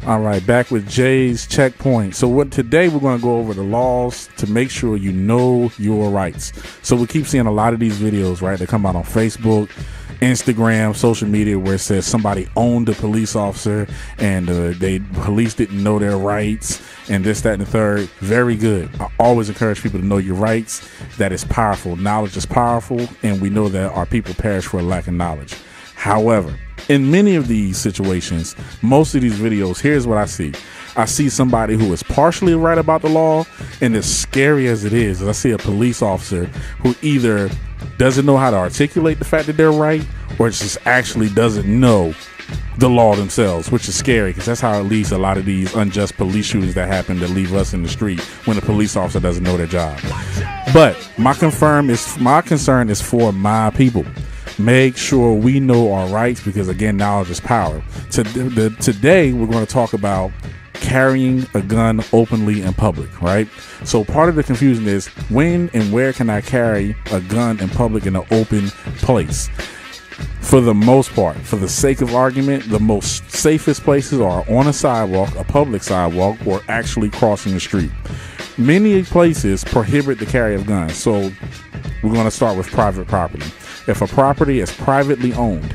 All right, back with Jay's Checkpoint. So today we're going to go over the laws to make sure you know your rights. So we keep seeing a lot of these videos, right? They come out on Facebook, Instagram, social media, where it says somebody owned a police officer and police didn't know their rights and this, that, and the third. Very good. I always encourage people to know your rights. That is powerful. Knowledge is powerful, and we know that our people perish for a lack of knowledge. However, in many of these situations, most of these videos, here's what I see. I see somebody who is partially right about the law, and as scary as it is, I see a police officer who either doesn't know how to articulate the fact that they're right, or just actually doesn't know the law themselves, which is scary because that's how it leads to a lot of these unjust police shootings that happen that leave us in the street when a police officer doesn't know their job. But my concern is for my people. Make sure we know our rights because, again, knowledge is power. Today, we're going to talk about carrying a gun openly in public, right? So part of the confusion is when and where can I carry a gun in public in an open place? For the most part, for the sake of argument, the most safest places are on a sidewalk, a public sidewalk, or actually crossing the street. Many places prohibit the carry of guns. So we're going to start with private property. If a property is privately owned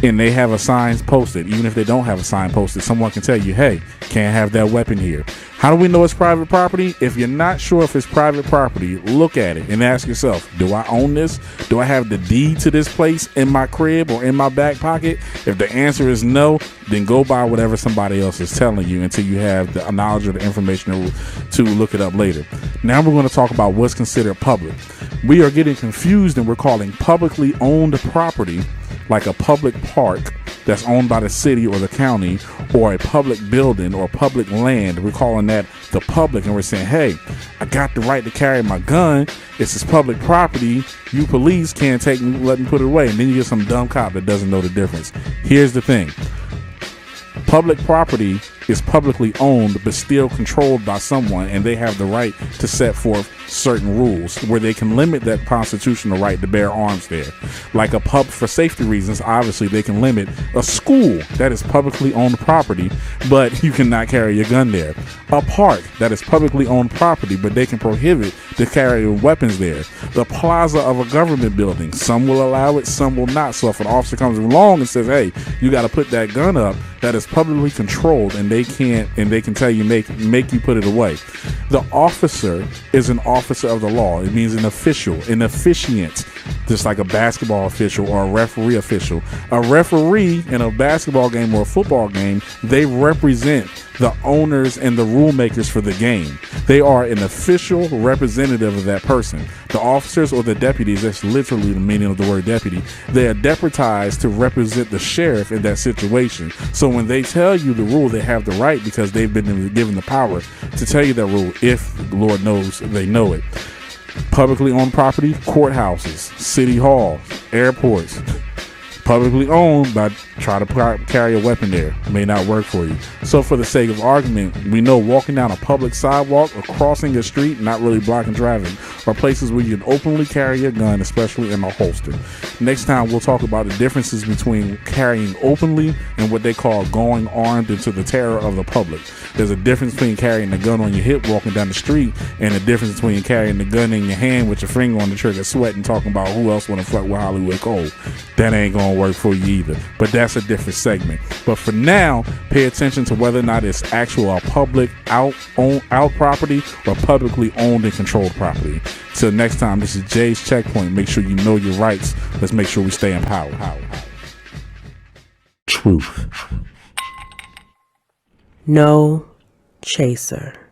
and they have a sign posted, even if they don't have a sign posted, someone can tell you, hey, can't have that weapon here. How do we know it's private property? If you're not sure if it's private property, look at it and ask yourself, do I own this? Do I have the deed to this place in my crib or in my back pocket? If the answer is no, then go by whatever somebody else is telling you until you have the knowledge or the information to look it up later. Now we're going to talk about what's considered public. We are getting confused and we're calling publicly owned property like a public park that's owned by the city or the county, or a public building or public land. We're calling that the public, and we're saying, hey, I got the right to carry my gun. It's this public property. You police can't let me put it away. And then you get some dumb cop that doesn't know the difference. Here's the thing. Public property is publicly owned but still controlled by someone, and they have the right to set forth certain rules where they can limit that constitutional right to bear arms there. Like a pub, for safety reasons, obviously they can limit a school that is publicly owned property, but you cannot carry your gun there. A park that is publicly owned property, but they can prohibit the carry of weapons there. The plaza of a government building, some will allow it, some will not. So if an officer comes along and says, hey, you got to put that gun up, that is publicly controlled, and they can tell you, make you put it away. The officer is an officer of the law. It means an official, an officiant, just like a basketball official or a referee official. A referee in a basketball game or a football game, they represent the owners and the rule makers for the game. They are an official representative of that person. The officers or the deputies, that's literally the meaning of the word deputy, they are deputized to represent the sheriff in that situation. So when they tell you the rule, they have the right because they've been given the power to tell you that rule if, Lord knows, they know it. Publicly owned property, courthouses, city halls, airports. Publicly owned, but try to carry a weapon there. May not work for you. So for the sake of argument, we know walking down a public sidewalk or crossing a street, not really blocking traffic, are places where you can openly carry a gun, especially in a holster. Next time, we'll talk about the differences between carrying openly and what they call going armed into the terror of the public. There's a difference between carrying the gun on your hip walking down the street and the difference between carrying the gun in your hand with your finger on the trigger, sweating, talking about who else want to fuck with Hollywood Cole. That ain't gonna work for you either. But that's a different segment. But for now, pay attention to whether or not it's actual public out property or publicly owned and controlled property. Till next time, this is Jay's Checkpoint. Make sure you know your rights. Let's make sure we stay in power. Truth. No chaser.